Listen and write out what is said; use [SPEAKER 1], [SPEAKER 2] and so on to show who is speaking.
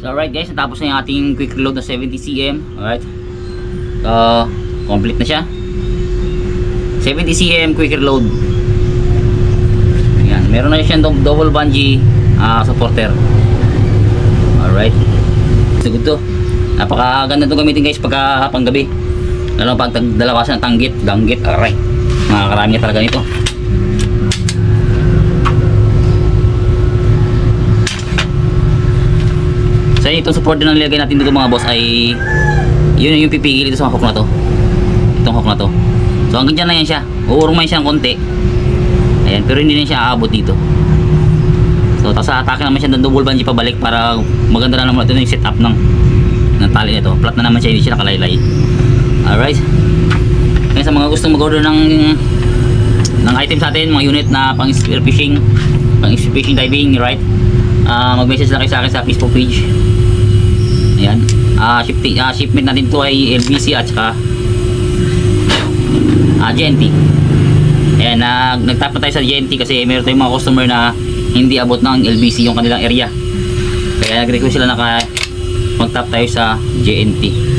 [SPEAKER 1] So alright guys, natapos na yung ating quick reload na 70cm. Alright, complete na siya. 70cm quick reload. Ayan, meron na siyang double bungee supporter. Alright, so good to. Napakaganda itong gamitin guys pagka panggabi, lalo pag dalawasan ng danggit. Alright, makakarami na talaga nito. So itong support din na nilagay natin dito mga boss ay yun yung pipigil dito sa hook na to. Itong hook na to. So hanggang dyan na yan siya. Uurumay siya ng konti. Ayan, pero hindi na siya aabot dito. So tapos sa atake naman siya ng double bungee pabalik para maganda na naman ito yung setup ng tali nito. Flat na naman siya, hindi siya nakalaylay. Alright. Kaya sa mga gustong mag-order ng item sa atin, mga unit na pang spearfishing, diving, right? Mag-message lang kayo sa akin sa Facebook page. Ayan. Shipment natin to ay LBC at saka GNT. Ayan, nagtap na tayo sa GNT kasi meron tayong mga customer na hindi abot ng LBC yung kanilang area. Kaya nag-request sila na magtap tayo sa GNT.